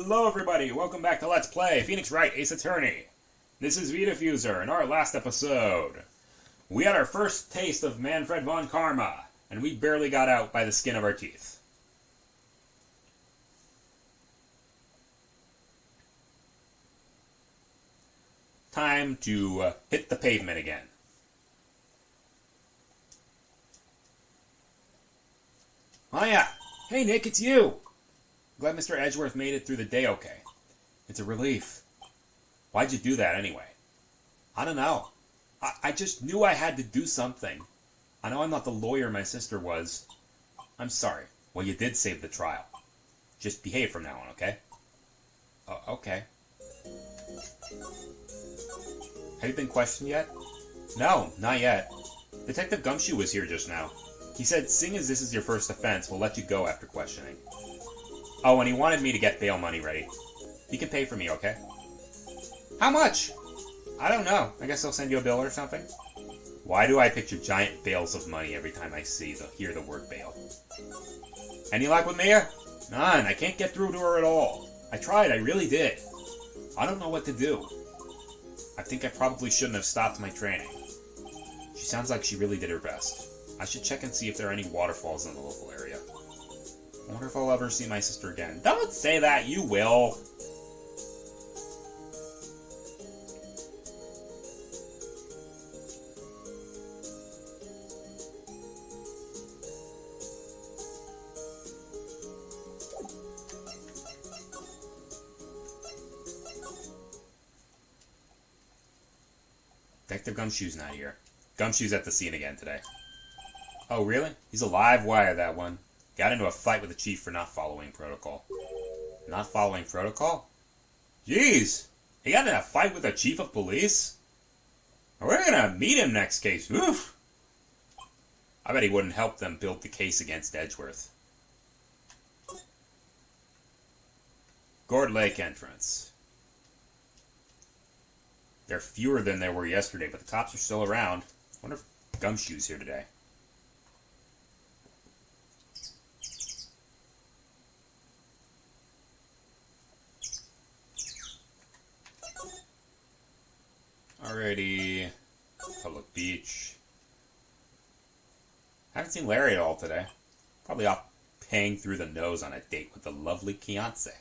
Hello everybody, welcome back to Let's Play Phoenix Wright Ace Attorney. This is Vdiffuser. In our last episode, we had our first taste of Manfred von Karma, and we barely got out by the skin of our teeth. Time to hit the pavement again. Oh yeah! Hey Nick, it's you! Glad Mr. Edgeworth made it through the day okay. It's a relief. Why'd you do that anyway? I don't know. I just knew I had to do something. I know I'm not the lawyer my sister was. I'm sorry. Well, you did save the trial. Just behave from now on, okay? Okay. Have you been questioned yet? No, not yet. Detective Gumshoe was here just now. He said, seeing as this is your first offense, we'll let you go after questioning. Oh, and he wanted me to get bail money ready. He can pay for me, okay? How much? I don't know. I guess I'll send you a bill or something. Why do I picture giant bales of money every time I hear the word bail? Any luck with Mia? None. I can't get through to her at all. I tried. I really did. I don't know what to do. I think I probably shouldn't have stopped my training. She sounds like she really did her best. I should check and see if there are any waterfalls in the local area. I wonder if I'll ever see my sister again. Don't say that, you will. Detective Gumshoe's not here. Gumshoe's at the scene again today. Oh, really? He's a live wire, that one. Got into a fight with the chief for not following protocol. Not following protocol? Jeez! He got in a fight with the chief of police? We're gonna meet him next case. Oof! I bet he wouldn't help them build the case against Edgeworth. Gourd Lake entrance. There are fewer than there were yesterday, but the cops are still around. I wonder if Gumshoe's here today. Alrighty. Public beach. Haven't seen Larry at all today. Probably off paying through the nose on a date with the lovely fiancé.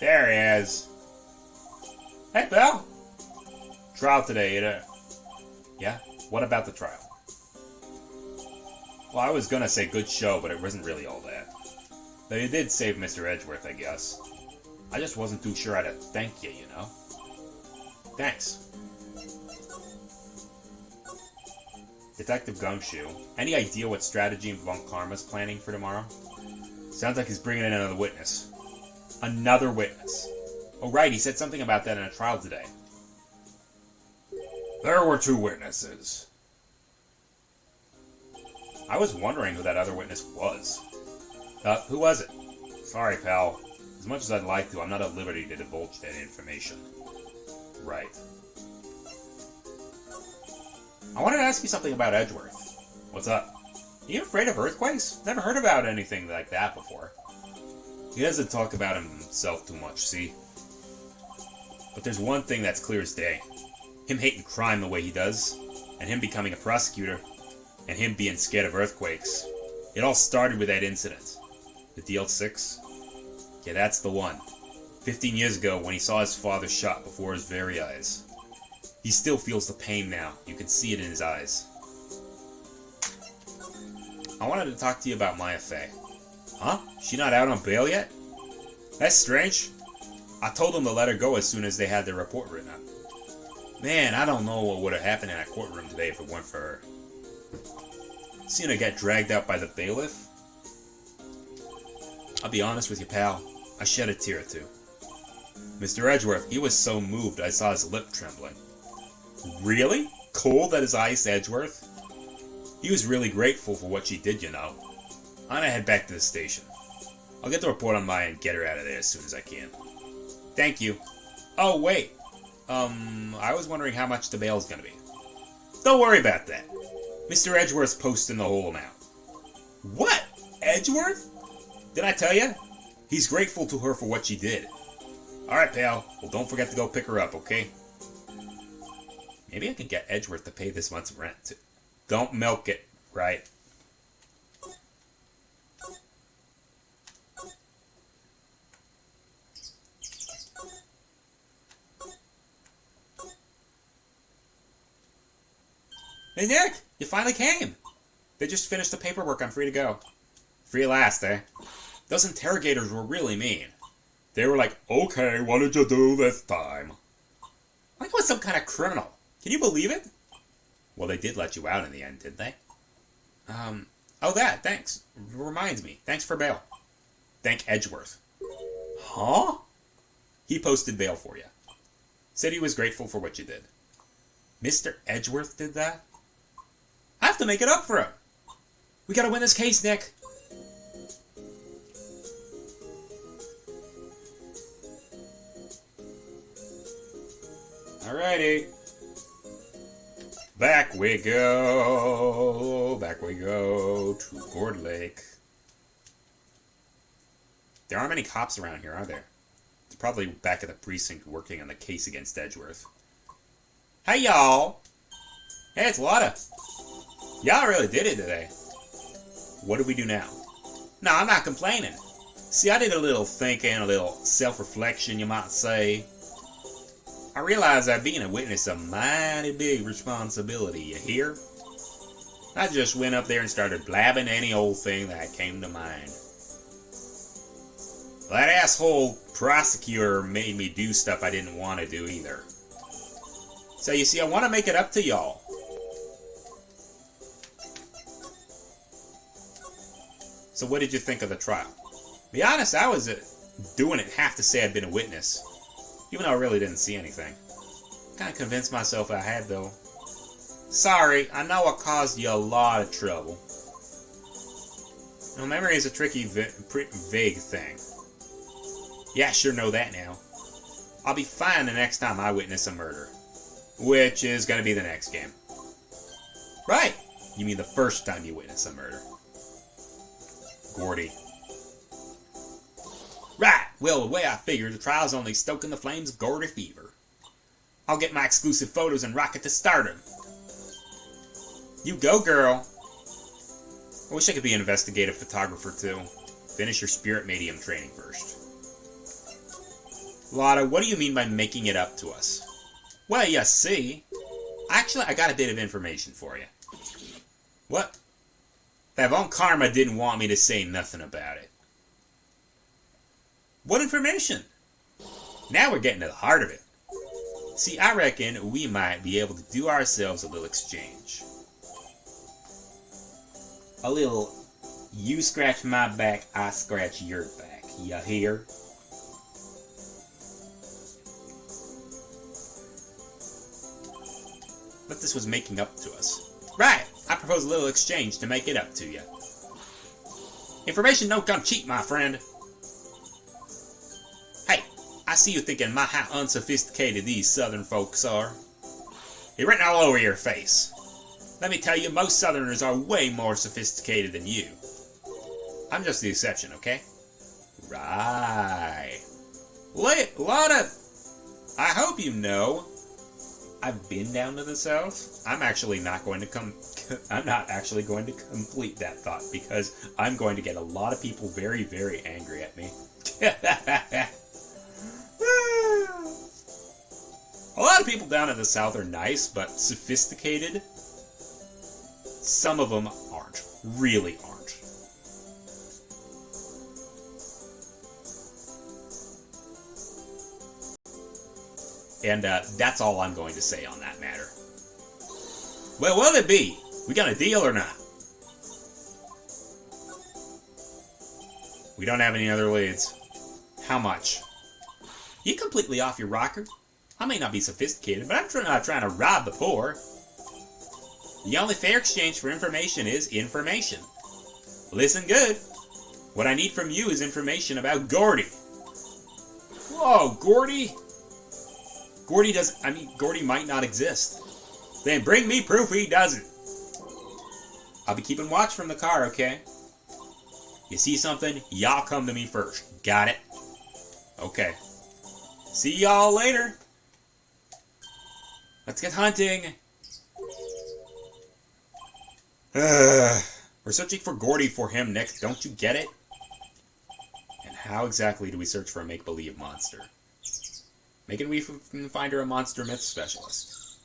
There he is. Hey, pal. Trial today. Yeah? What about the trial? Well, I was gonna say good show, but it wasn't really all that. Though you did save Mr. Edgeworth, I guess. I just wasn't too sure how to thank you, you know? Thanks. Detective Gumshoe, any idea what strategy Von Karma's planning for tomorrow? Sounds like he's bringing in another witness. Another witness. Oh, right, he said something about that in a trial today. There were two witnesses. I was wondering who that other witness was. Who was it? Sorry, pal. As much as I'd like to, I'm not at liberty to divulge that information. Right. I wanted to ask you something about Edgeworth. What's up? Are you afraid of earthquakes? Never heard about anything like that before. He doesn't talk about himself too much, see? But there's one thing that's clear as day. Him hating crime the way he does, and him becoming a prosecutor, and him being scared of earthquakes. It all started with that incident. The DL6? Yeah, that's the one. 15 years ago when he saw his father shot before his very eyes. He still feels the pain now. You can see it in his eyes. I wanted to talk to you about Maya Fey. Huh? She not out on bail yet? That's strange. I told them to let her go as soon as they had their report written up. Man, I don't know what would have happened in that courtroom today if it weren't for her. Seeing her get dragged out by the bailiff? I'll be honest with you, pal. I shed a tear or two. Mr. Edgeworth, he was so moved I saw his lip trembling. Really? Cold as ice, Edgeworth? He was really grateful for what she did, you know. I'm gonna head back to the station. I'll get the report on Maya and get her out of there as soon as I can. Thank you. Oh, wait. I was wondering how much the bail's gonna be. Don't worry about that. Mr. Edgeworth's posting the whole amount. What? Edgeworth? Did I tell you? He's grateful to her for what she did. Alright, pal. Well, don't forget to go pick her up, okay? Maybe I can get Edgeworth to pay this month's rent, too. Don't milk it, right? Hey, Nick! You finally came! They just finished the paperwork. I'm free to go. Free at last, eh? Those interrogators were really mean. They were like, okay, what did you do this time? Like I was some kind of criminal. Can you believe it? Well, they did let you out in the end, didn't they? Oh, that, thanks. Reminds me. Thanks for bail. Thank Edgeworth. Huh? He posted bail for you. Said he was grateful for what you did. Mr. Edgeworth did that? I have to make it up for him. We gotta win this case, Nick. Alrighty. Back we go. Back we go to Gourd Lake. There aren't many cops around here, are there? They're probably back at the precinct working on the case against Edgeworth. Hey, y'all. Hey, it's Lotta. Y'all really did it today. What do we do now? No, I'm not complaining. See, I did a little thinking, a little self-reflection, you might say. I realized that being a witness is a mighty big responsibility, you hear? I just went up there and started blabbing any old thing that came to mind. That asshole prosecutor made me do stuff I didn't want to do either. So you see, I want to make it up to y'all. So what did you think of the trial? To be honest, I was doing it half to say I'd been a witness. Even though I really didn't see anything. Kind of convinced myself I had, though. Sorry, I know I caused you a lot of trouble. Now, memory is a tricky, vague thing. Yeah, I sure know that now. I'll be fine the next time I witness a murder. Which is going to be the next game. Right! You mean the first time you witness a murder. Gordy. Right! Well, the way I figured, the trial's only stoking the flames of Gordy fever. I'll get my exclusive photos and rocket to stardom. You go, girl. I wish I could be an investigative photographer, too. Finish your spirit medium training first. Lotta, what do you mean by making it up to us? Well, you see. Actually, I got a bit of information for you. What? That Von Karma didn't want me to say nothing about it. What information? Now we're getting to the heart of it. See, I reckon we might be able to do ourselves a little exchange. A little, you scratch my back, I scratch your back. You hear? But this was making up to us. Right! I propose a little exchange to make it up to you. Information don't come cheap, my friend. Hey, I see you thinking my how unsophisticated these southern folks are. You're written all over your face. Let me tell you, most southerners are way more sophisticated than you. I'm just the exception, okay? Right. Lotta, I hope you know, I've been down to the south. I'm not actually going to complete that thought because I'm going to get a lot of people very, very angry at me. A lot of people down in the south are nice, but sophisticated. Some of them aren't. Really aren't. And that's all I'm going to say on that matter. Well, what'll it be? We got a deal or not? We don't have any other leads. How much? You completely off your rocker? I may not be sophisticated, but I'm not trying to rob the poor. The only fair exchange for information is information. Listen good. What I need from you is information about Gordy. Whoa, Gordy? Gordy might not exist. Then bring me proof he doesn't. I'll be keeping watch from the car, okay? You see something, y'all come to me first. Got it? Okay. See y'all later. Let's get hunting. We're searching for Gordy for him, Nick. Don't you get it? And how exactly do we search for a make-believe monster? Making we find her a monster myth specialist.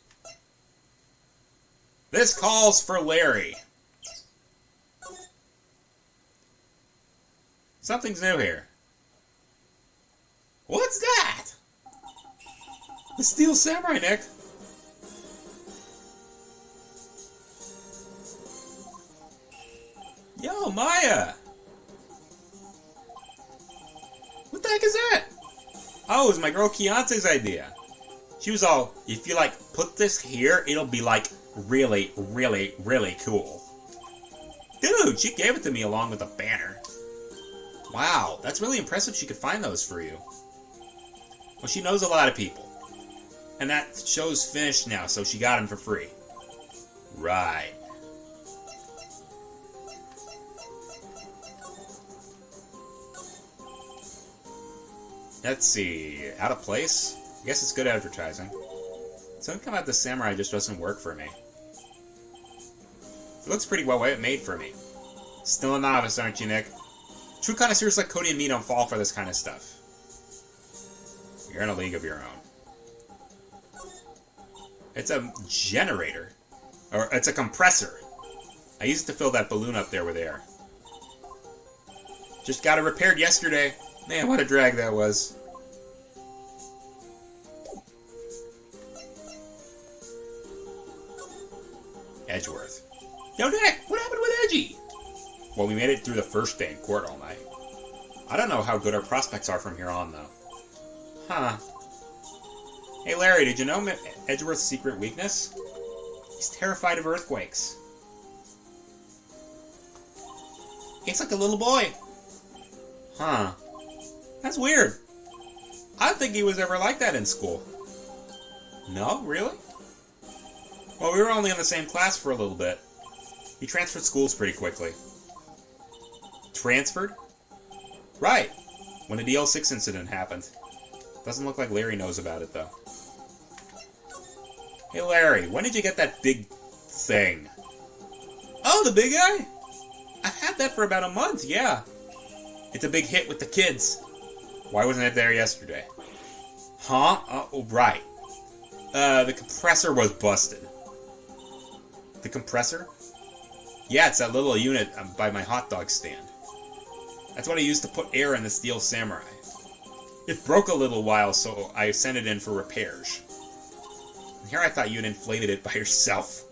This calls for Larry. Something's new here. What's that? The Steel Samurai, Nick. Yo, Maya! What the heck is that? Oh, it was my girl Keontae's idea. She was all, if you like put this here, it'll be like really, really, really cool. Dude, she gave it to me along with a banner. Wow, that's really impressive she could find those for you. Well, she knows a lot of people. And that show's finished now, so she got them for free. Right. Let's see. Out of place? I guess it's good advertising. Something about the samurai just doesn't work for me. It looks pretty well made for me. Still a novice, aren't you, Nick? True connoisseurs like Cody and me don't fall for this kind of stuff. You're in a league of your own. It's a generator. Or it's a compressor. I used it to fill that balloon up there with air. Just got it repaired yesterday. Man, what a drag that was. Edgeworth. Yo, Nick, what happened with Edgy? Well, we made it through the first day in court all night. I don't know how good our prospects are from here on, though. Huh. Hey, Larry, did you know Edgeworth's secret weakness? He's terrified of earthquakes. He's like a little boy. Huh. That's weird. I don't think he was ever like that in school. No? Really? Well, we were only in the same class for a little bit. He transferred schools pretty quickly. Transferred? Right. When the DL6 incident happened. Doesn't look like Larry knows about it, though. Hey, Larry, when did you get that big thing? Oh, the big guy? I've had that for about a month, yeah. It's a big hit with the kids. Why wasn't it there yesterday? Huh? Oh, right. The compressor was busted. The compressor? Yeah, it's that little unit by my hot dog stand. That's what I used to put air in the Steel Samurai. It broke a little while, so I sent it in for repairs. And here I thought you'd inflated it by yourself.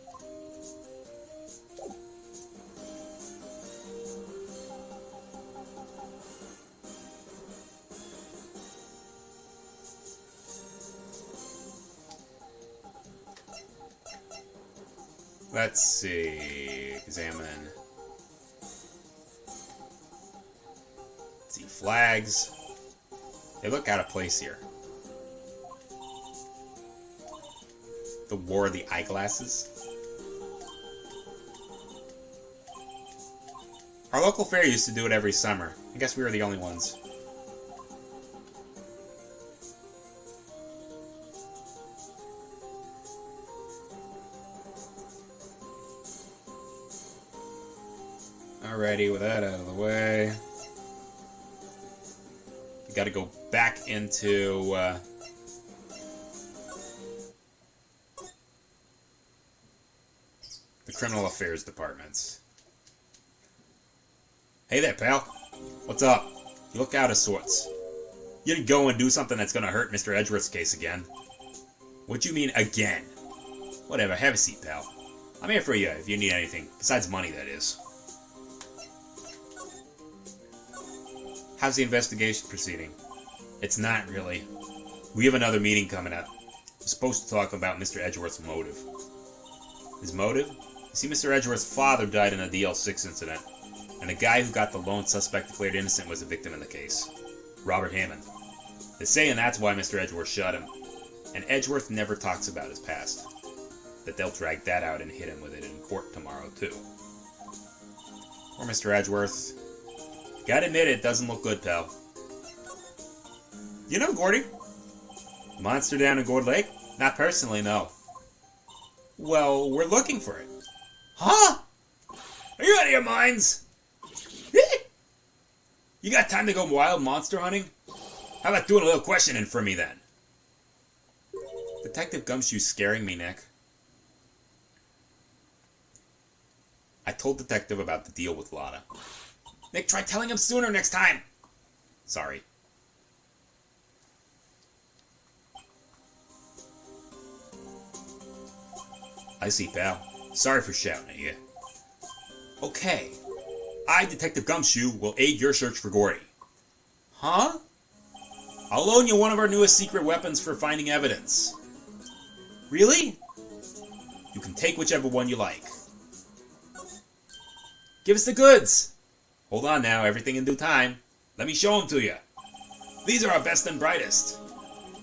Let's see. Examine. Let's see. Flags. They look out of place here. The War of the Eyeglasses. Our local fair used to do it every summer. I guess we were the only ones. Alrighty, with that out of the way, we gotta go back into the criminal affairs departments. Hey there, pal. What's up? You look out of sorts. You didn't go and do something that's gonna hurt Mr. Edgeworth's case again. What you mean, again? Whatever, have a seat, pal. I'm here for you if you need anything. Besides money, that is. How's the investigation proceeding? It's not really. We have another meeting coming up. We're supposed to talk about Mr. Edgeworth's motive. His motive? You see, Mr. Edgeworth's father died in a DL6 incident, and the guy who got the lone suspect declared innocent was a victim in the case. Robert Hammond. They're saying that's why Mr. Edgeworth shot him. And Edgeworth never talks about his past. That they'll drag that out and hit him with it in court tomorrow, too. Or Mr. Edgeworth. Gotta admit it doesn't look good, pal. You know Gordy? Monster down in Gourd Lake? Not personally, no. Well, we're looking for it. Huh? Are you out of your minds? You got time to go wild monster hunting? How about doing a little questioning for me then? Detective Gumshoe's scaring me, Nick. I told Detective about the deal with Lotta. Nick, try telling him sooner next time. Sorry. I see, pal. Sorry for shouting at you. Okay. I, Detective Gumshoe, will aid your search for Gordy. Huh? I'll loan you one of our newest secret weapons for finding evidence. Really? You can take whichever one you like. Give us the goods! Hold on now, everything in due time. Let me show them to you. These are our best and brightest.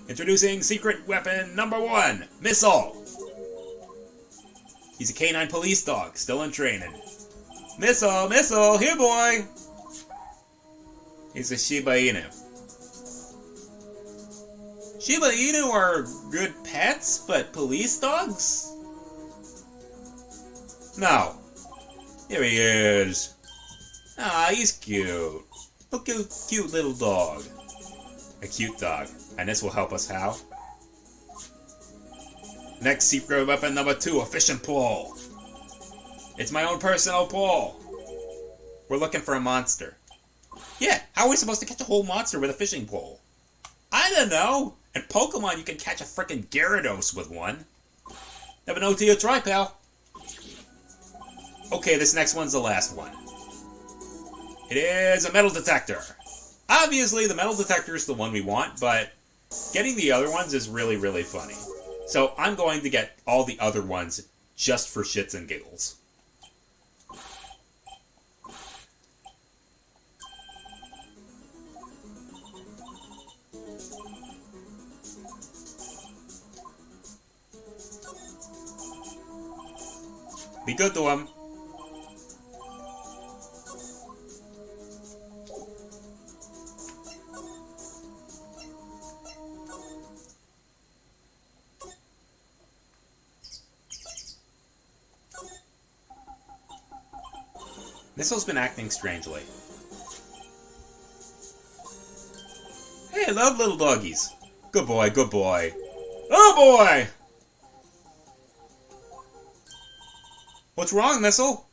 Introducing secret weapon number 1, Missile. He's a canine police dog, still in training. Missile, Missile, here boy! He's a Shiba Inu. Shiba Inu are good pets, but police dogs? No. Here he is. Ah, he's cute. Look at a cute little dog. A cute dog. And this will help us how? Next secret weapon number 2, a fishing pole. It's my own personal pole. We're looking for a monster. Yeah, how are we supposed to catch a whole monster with a fishing pole? I don't know. In Pokemon, you can catch a frickin' Gyarados with one. Never know till you try, pal. Okay, this next one's the last one. It is a metal detector. Obviously, the metal detector is the one we want, but getting the other ones is really, really funny. So I'm going to get all the other ones just for shits and giggles. Be good to him. Missile's been acting strangely. Hey, I love little doggies. Good boy, good boy. Oh boy! What's wrong, Missile?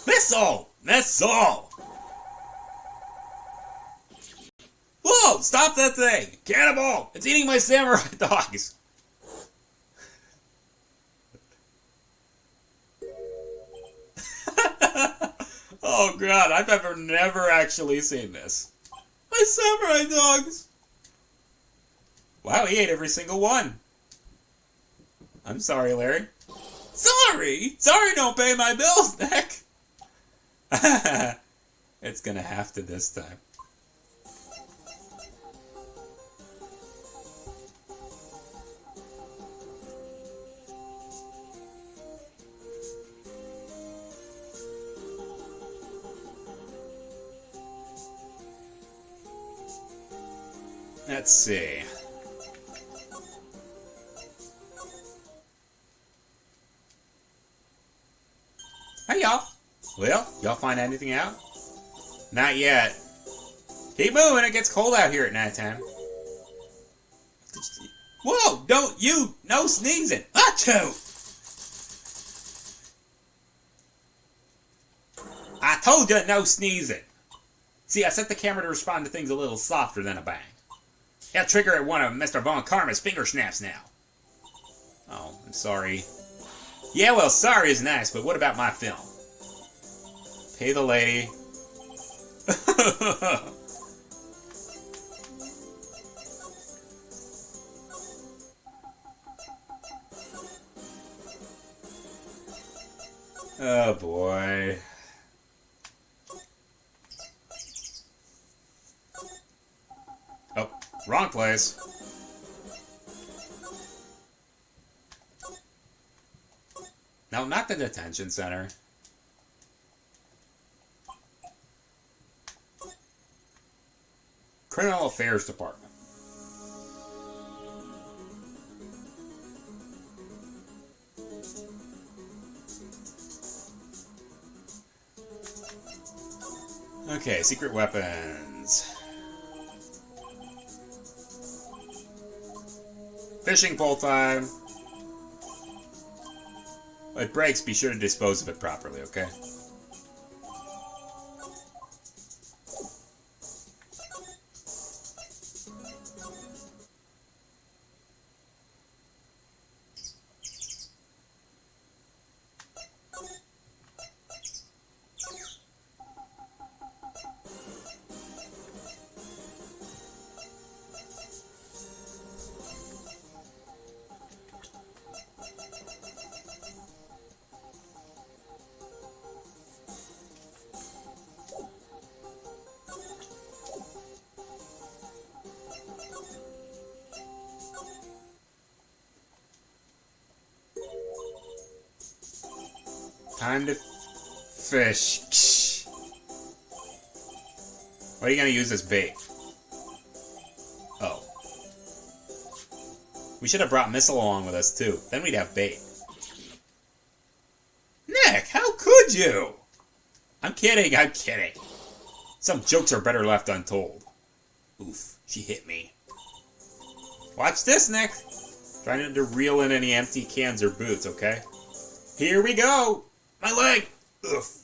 Missile! Missile! Whoa! Stop that thing! Cannibal! It's eating my samurai dogs! Oh god, I've never actually seen this. My samurai dogs! Wow, he ate every single one. I'm sorry, Larry. Sorry? Sorry don't pay my bills, Nick. It's gonna have to this time. Let's see. Hey, y'all. Well, y'all find anything out? Not yet. Keep moving, it gets cold out here at nighttime. Whoa, no sneezing. Achoo! I told you no sneezing. See, I set the camera to respond to things a little softer than a bang. I'll trigger at one of Mr. Von Karma's finger snaps now. Oh, I'm sorry. Yeah, well, sorry is nice, but what about my film? Pay the lady. Oh, boy. Oh, wrong place. No, not the detention center. Criminal Affairs Department. Okay, secret weapons. Fishing pole time. When it breaks, be sure to dispose of it properly, okay? Time to fish. What are you gonna use as bait? Oh. We should have brought Missile along with us, too. Then we'd have bait. Nick, how could you? I'm kidding, I'm kidding. Some jokes are better left untold. Oof, she hit me. Watch this, Nick. Trying not to reel in any empty cans or boots, okay? Here we go. My leg! Oof.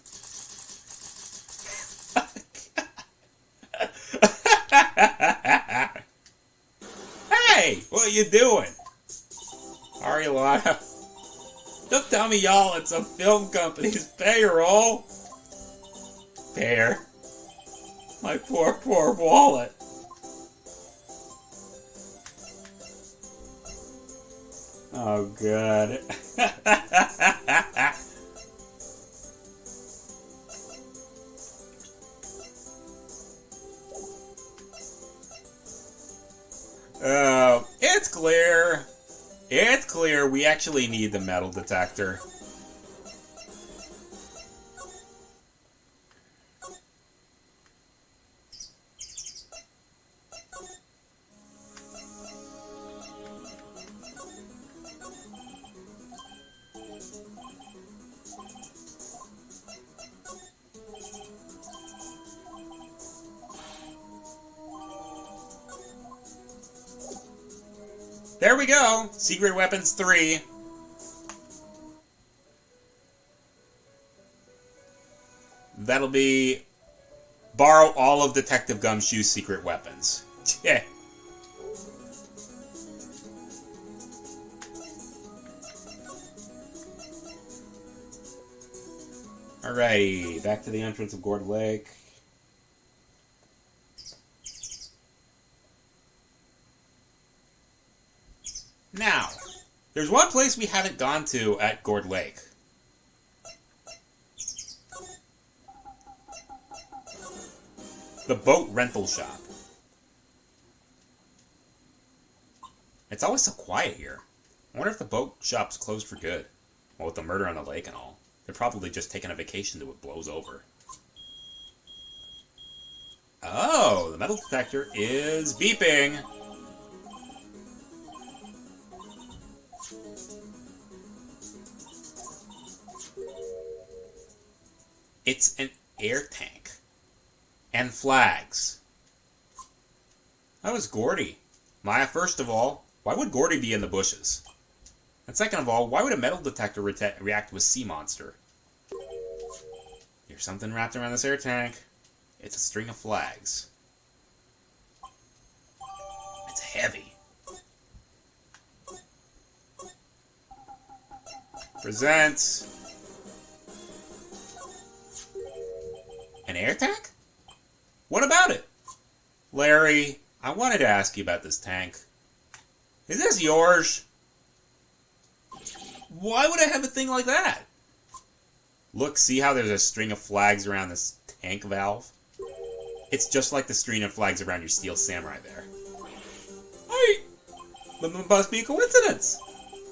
Hey! What are you doing? Ariana. Don't tell me y'all it's a film company's payroll. There. My poor, poor wallet. Oh, God. It's clear. It's clear we actually need the metal detector. There we go! Secret Weapons 3. That'll be borrow all of Detective Gumshoe's secret weapons. Yeah. Alrighty, back to the entrance of Gourd Lake. Now, there's one place we haven't gone to at Gourd Lake. The boat rental shop. It's always so quiet here. I wonder if the boat shop's closed for good. Well, with the murder on the lake and all. They're probably just taking a vacation till it blows over. Oh, the metal detector is beeping. It's an air tank. And flags. That was Gordy. Maya, first of all, why would Gordy be in the bushes? And second of all, why would a metal detector react to a sea monster? There's something wrapped around this air tank. It's a string of flags. It's heavy. Present. An air tank? What about it? Larry, I wanted to ask you about this tank. Is this yours? Why would I have a thing like that? Look, see how there's a string of flags around this tank valve? It's just like the string of flags around your steel samurai there. It must be a coincidence.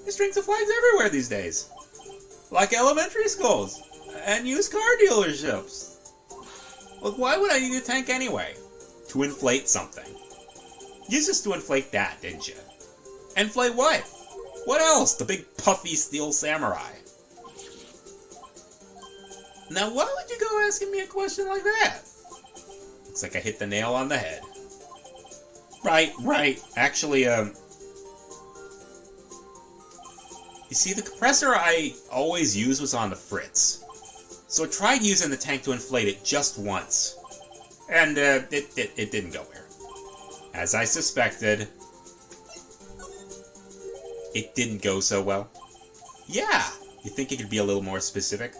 There's strings of flags everywhere these days. Like elementary schools and used car dealerships. Look, why would I need a tank anyway? To inflate something. Used this to inflate that, didn't you? Inflate what? What else? The big puffy steel samurai. Now why would you go asking me a question like that? Looks like I hit the nail on the head. Right. Actually, you see, the compressor I always use was on the fritz. So I tried using the tank to inflate it just once. And, it didn't go where. As I suspected, it didn't go so well. Yeah, you think you could be a little more specific?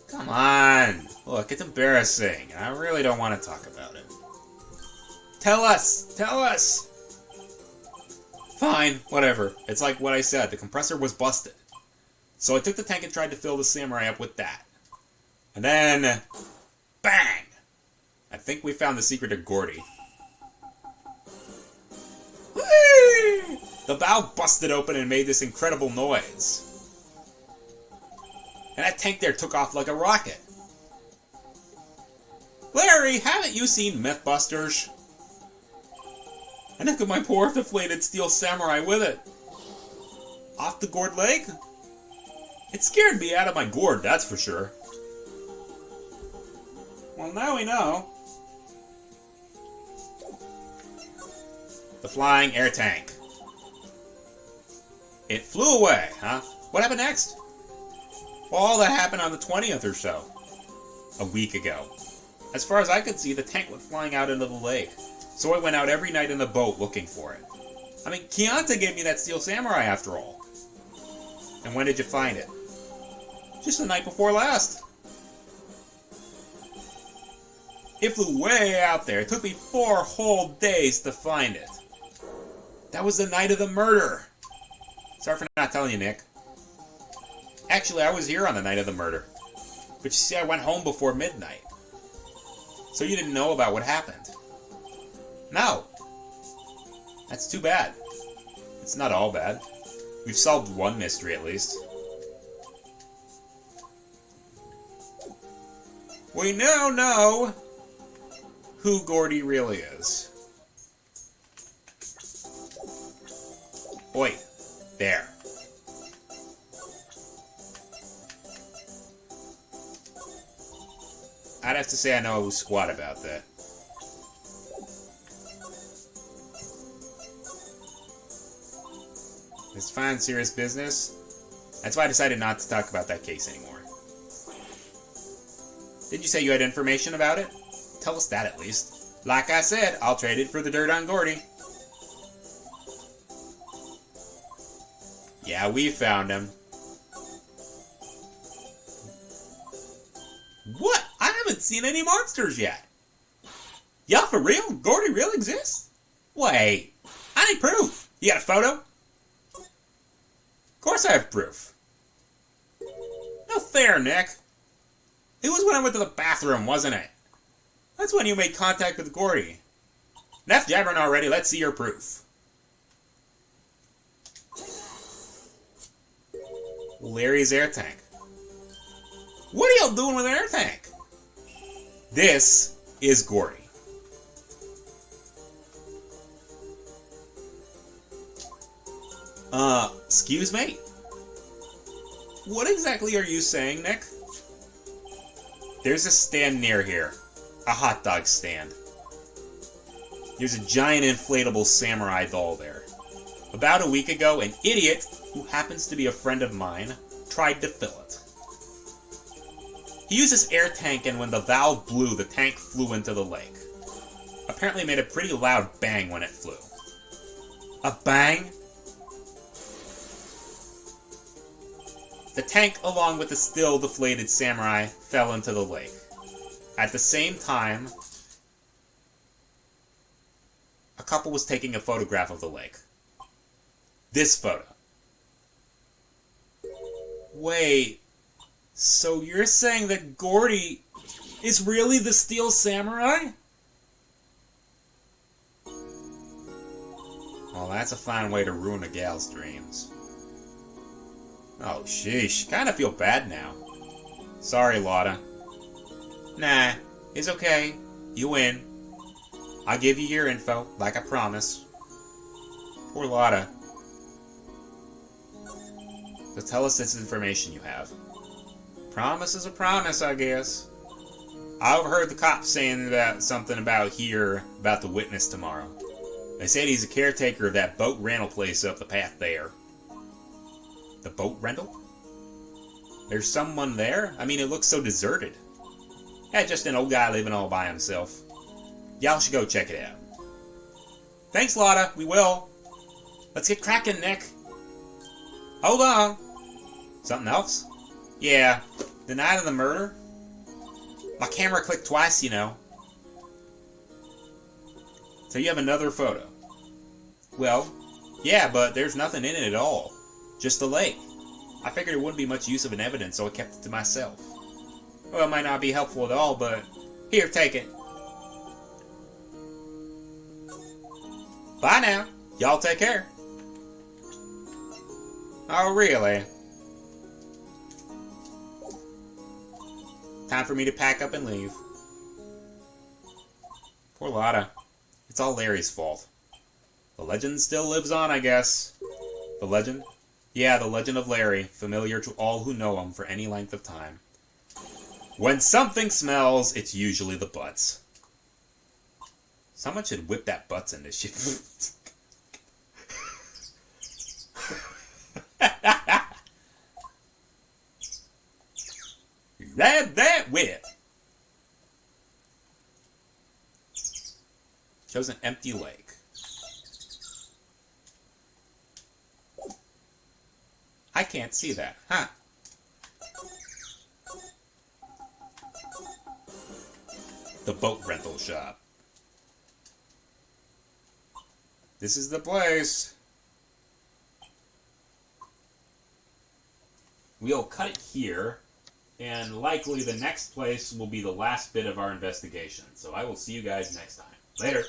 Come on! Look, it's embarrassing, and I really don't want to talk about it. Tell us! Fine, whatever. It's like what I said, the compressor was busted. So I took the tank and tried to fill the samurai up with that. And then, bang! I think we found the secret of Gordy. Whee! The valve busted open and made this incredible noise. And that tank there took off like a rocket. Larry, haven't you seen Mythbusters? And look at my poor deflated steel samurai with it. Off the gourd leg? It scared me out of my gourd, that's for sure. Well, now we know. The flying air tank. It flew away, huh? What happened next? Well, all that happened on the 20th or so. A week ago. As far as I could see, the tank went flying out into the lake. So I went out every night in the boat looking for it. I mean, Chianti gave me that steel samurai after all. And when did you find it? Just the night before last. It flew way out there. It took me 4 whole days to find it. That was the night of the murder. Sorry for not telling you, Nick. Actually, I was here on the night of the murder. But you see, I went home before midnight. So you didn't know about what happened. No. That's too bad. It's not all bad. We've solved one mystery at least. We now know who Gordy really is. Oi, there. I'd have to say I know squat about that. It's fine, serious business. That's why I decided not to talk about that case anymore. Did you say you had information about it? Tell us that at least. Like I said, I'll trade it for the dirt on Gordy. Yeah, we found him. What? I haven't seen any monsters yet. Yeah, for real? Gordy really exists? Wait, I need proof. You got a photo? Of course I have proof. No fair, Nick. It was when I went to the bathroom, wasn't it? That's when you made contact with Gordy. Enough jabbering already, let's see your proof. Larry's air tank. What are y'all doing with an air tank? This is Gordy. Excuse me? What exactly are you saying, Nick? There's a stand near here. A hot dog stand. There's a giant inflatable samurai doll there. About a week ago, an idiot, who happens to be a friend of mine, tried to fill it. He used this air tank, and when the valve blew, the tank flew into the lake. Apparently it made a pretty loud bang when it flew. A bang? The tank, along with the still deflated samurai, fell into the lake. At the same time, a couple was taking a photograph of the lake. This photo. Wait, so you're saying that Gordy is really the steel samurai? Well, that's a fine way to ruin a gal's dreams. Oh, sheesh. Kinda feel bad now. Sorry, Lotta. Nah, it's okay. You win. I'll give you your info, like I promised. Poor Lotta. So tell us this information you have. Promise is a promise, I guess. I overheard the cops saying something about the witness tomorrow. They said he's a caretaker of that boat rental place up the path there. The boat rental? There's someone there? I mean, it looks so deserted. Yeah, just an old guy living all by himself. Y'all should go check it out. Thanks, Lotta. We will. Let's get cracking, Nick. Hold on. Something else? Yeah. The night of the murder? My camera clicked twice, you know. So you have another photo? Well, yeah, but there's nothing in it at all. Just the lake. I figured it wouldn't be much use of an evidence, so I kept it to myself. Well, it might not be helpful at all, but here, take it. Bye now. Y'all take care. Oh, really? Time for me to pack up and leave. Poor Lotta. It's all Larry's fault. The legend still lives on, I guess. The legend? Yeah, the legend of Larry, familiar to all who know him for any length of time. When something smells, it's usually the Butz. Someone should whip that Butz into shit. Grab that whip. Shows an empty lake. I can't see that, huh? The boat rental shop. This is the place. We'll cut it here, and likely the next place will be the last bit of our investigation. So I will see you guys next time. Later.